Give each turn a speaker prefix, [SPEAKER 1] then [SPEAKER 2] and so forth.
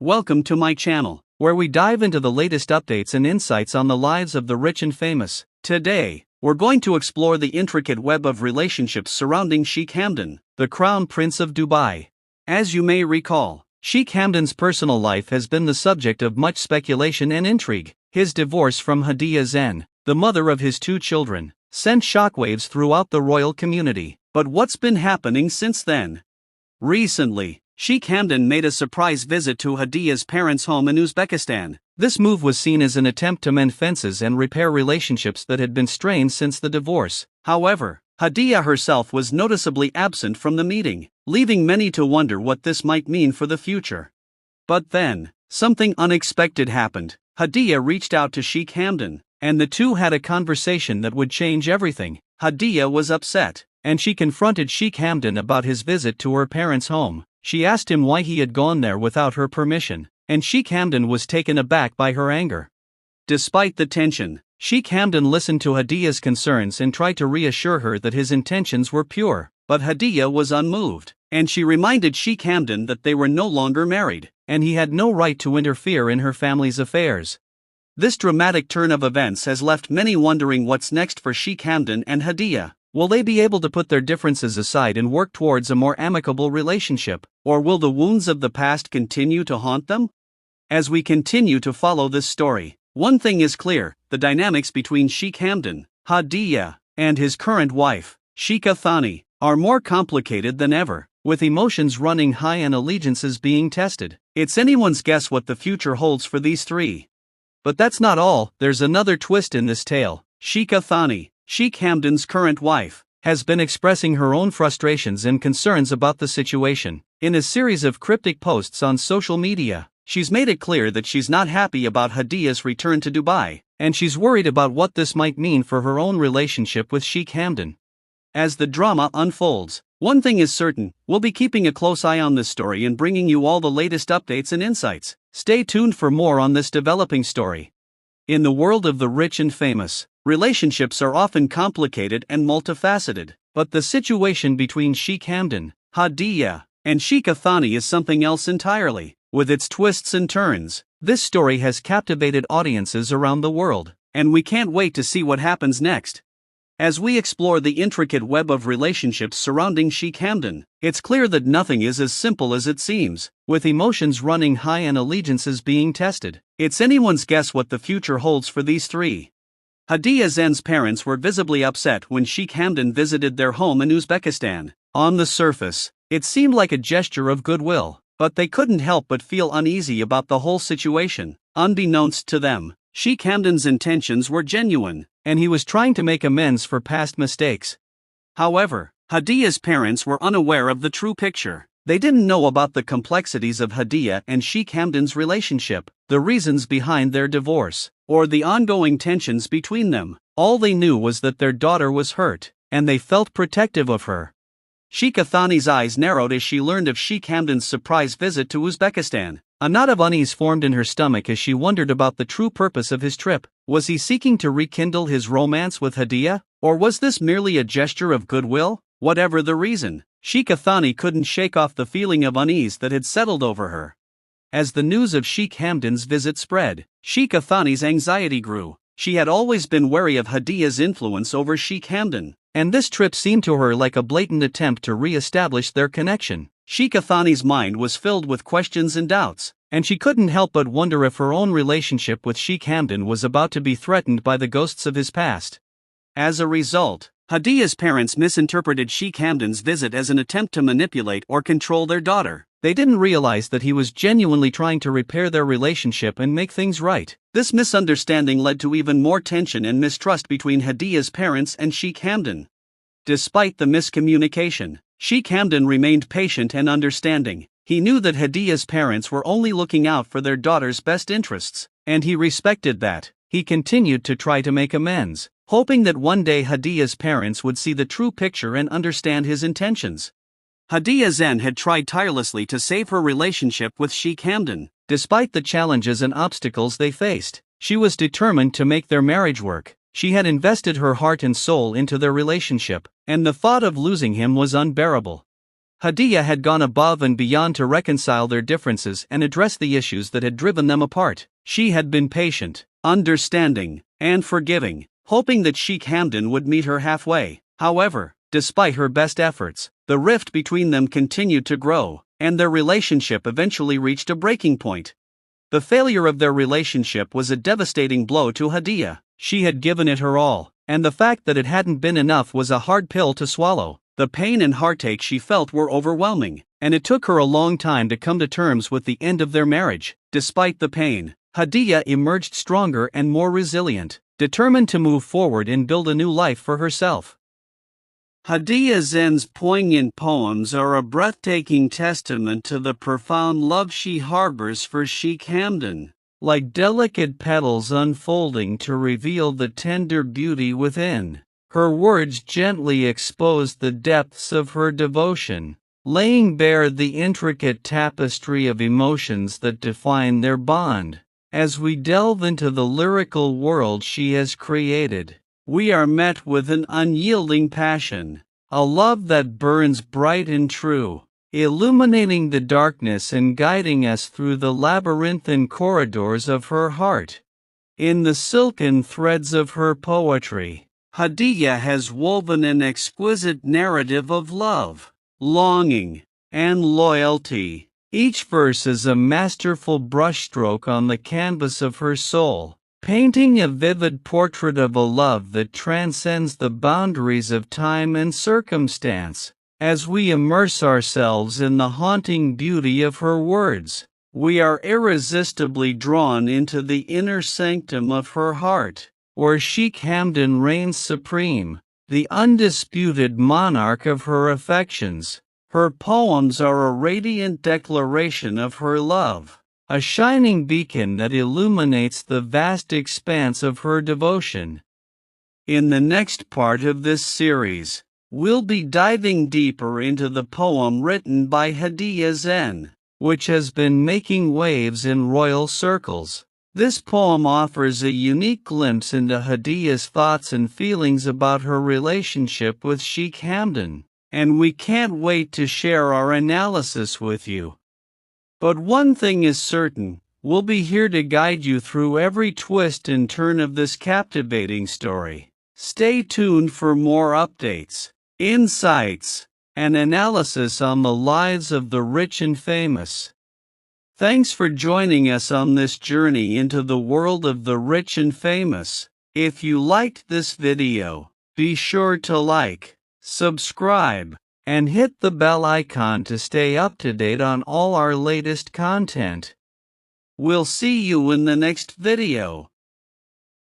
[SPEAKER 1] Welcome to my channel, where we dive into the latest updates and insights on the lives of the rich and famous. Today, we're going to explore the intricate web of relationships surrounding Sheikh Hamdan, the Crown Prince of Dubai. As you may recall, Sheikh Hamdan's personal life has been the subject of much speculation and intrigue. His divorce from Hadiya Zen, the mother of his two children, sent shockwaves throughout the royal community. But what's been happening since then? Recently, Sheikh Hamdan made a surprise visit to Hadiya's parents' home in Uzbekistan. This move was seen as an attempt to mend fences and repair relationships that had been strained since the divorce. However, Hadiya herself was noticeably absent from the meeting, leaving many to wonder what this might mean for the future. But then, something unexpected happened. Hadiya reached out to Sheikh Hamdan, and the two had a conversation that would change everything. Hadiya was upset, and she confronted Sheikh Hamdan about his visit to her parents' home. She asked him why he had gone there without her permission, and Sheikh Hamdan was taken aback by her anger. Despite the tension, Sheikh Hamdan listened to Hadiya's concerns and tried to reassure her that his intentions were pure. But Hadiya was unmoved, and she reminded Sheikh Hamdan that they were no longer married, and he had no right to interfere in her family's affairs. This dramatic turn of events has left many wondering what's next for Sheikh Hamdan and Hadiya. Will they be able to put their differences aside and work towards a more amicable relationship, or will the wounds of the past continue to haunt them? As we continue to follow this story, one thing is clear: the dynamics between Sheikh Hamdan, Hadiya, and his current wife, Sheikha Thani, are more complicated than ever, with emotions running high and allegiances being tested. It's anyone's guess what the future holds for these three. But that's not all. There's another twist in this tale. Sheikha Thani, Sheikh Hamdan's current wife, has been expressing her own frustrations and concerns about the situation. In a series of cryptic posts on social media, she's made it clear that she's not happy about Hadiya's return to Dubai, and she's worried about what this might mean for her own relationship with Sheikh Hamdan. As the drama unfolds, one thing is certain: we'll be keeping a close eye on this story and bringing you all the latest updates and insights. Stay tuned for more on this developing story. In the world of the rich and famous, relationships are often complicated and multifaceted, but the situation between Sheikh Hamdan, Hadiya, and Sheikha Thani is something else entirely. With its twists and turns, this story has captivated audiences around the world, and we can't wait to see what happens next. As we explore the intricate web of relationships surrounding Sheikh Hamdan, it's clear that nothing is as simple as it seems. With emotions running high and allegiances being tested, it's anyone's guess what the future holds for these three. Hadiya Zen's parents were visibly upset when Sheikh Hamdan visited their home in Uzbekistan. On the surface, it seemed like a gesture of goodwill, but they couldn't help but feel uneasy about the whole situation. Unbeknownst to them, Sheikh Hamdan's intentions were genuine, and he was trying to make amends for past mistakes. However, Hadiya's parents were unaware of the true picture. They didn't know about the complexities of Hadiya and Sheikh Hamdan's relationship, the reasons behind their divorce, or the ongoing tensions between them. All they knew was that their daughter was hurt, and they felt protective of her. Sheikha Thani's eyes narrowed as she learned of Sheikh Hamdan's surprise visit to Uzbekistan. A knot of unease formed in her stomach as she wondered about the true purpose of his trip. Was he seeking to rekindle his romance with Hadiya, or was this merely a gesture of goodwill? Whatever the reason, Sheikha Thani couldn't shake off the feeling of unease that had settled over her. As the news of Sheikh Hamdan's visit spread, Sheikha Thani's anxiety grew. She had always been wary of Hadiya's influence over Sheikh Hamdan, and this trip seemed to her like a blatant attempt to re-establish their connection. Sheikha Thani's mind was filled with questions and doubts, and she couldn't help but wonder if her own relationship with Sheikh Hamdan was about to be threatened by the ghosts of his past. As a result, Hadiya's parents misinterpreted Sheikh Hamdan's visit as an attempt to manipulate or control their daughter. They didn't realize that he was genuinely trying to repair their relationship and make things right. This misunderstanding led to even more tension and mistrust between Hadiya's parents and Sheikh Hamdan. Despite the miscommunication, Sheikh Hamdan remained patient and understanding. He knew that Hadiya's parents were only looking out for their daughter's best interests, and he respected that. He continued to try to make amends, hoping that one day Hadiya's parents would see the true picture and understand his intentions. Hadiya Zen had tried tirelessly to save her relationship with Sheikh Hamdan. Despite the challenges and obstacles they faced, she was determined to make their marriage work. She had invested her heart and soul into their relationship, and the thought of losing him was unbearable. Hadiyah had gone above and beyond to reconcile their differences and address the issues that had driven them apart. She had been patient, understanding, and forgiving, hoping that Sheikh Hamdan would meet her halfway. However, despite her best efforts, the rift between them continued to grow, and their relationship eventually reached a breaking point. The failure of their relationship was a devastating blow to Hadiyah. She had given it her all, and the fact that it hadn't been enough was a hard pill to swallow. The pain and heartache she felt were overwhelming, and it took her a long time to come to terms with the end of their marriage. Despite the pain, Hadiyah emerged stronger and more resilient, determined to move forward and build a new life for herself. Hadiyah Zen's poignant poems are a breathtaking testament to the profound love she harbors for Sheikh Hamdan. Like delicate petals unfolding to reveal the tender beauty within, her words gently expose the depths of her devotion, laying bare the intricate tapestry of emotions that define their bond. As we delve into the lyrical world she has created, we are met with an unyielding passion, a love that burns bright and true, illuminating the darkness and guiding us through the labyrinthine corridors of her heart. In the silken threads of her poetry, Hadiyah has woven an exquisite narrative of love, longing, and loyalty. Each verse is a masterful brushstroke on the canvas of her soul, painting a vivid portrait of a love that transcends the boundaries of time and circumstance. As we immerse ourselves in the haunting beauty of her words, we are irresistibly drawn into the inner sanctum of her heart, where Sheikh Hamdan reigns supreme, the undisputed monarch of her affections. Her poems are a radiant declaration of her love, a shining beacon that illuminates the vast expanse of her devotion. In the next part of this series, we'll be diving deeper into the poem written by Hadiyah Zen, which has been making waves in royal circles. This poem offers a unique glimpse into Hadiyah's thoughts and feelings about her relationship with Sheikh Hamdan, and we can't wait to share our analysis with you. But one thing is certain, we'll be here to guide you through every twist and turn of this captivating story. Stay tuned for more updates, insights, and analysis on the lives of the rich and famous. Thanks for joining us on this journey into the world of the rich and famous. If you liked this video, be sure to like, subscribe, and hit the bell icon to stay up to date on all our latest content. We'll see you in the next video.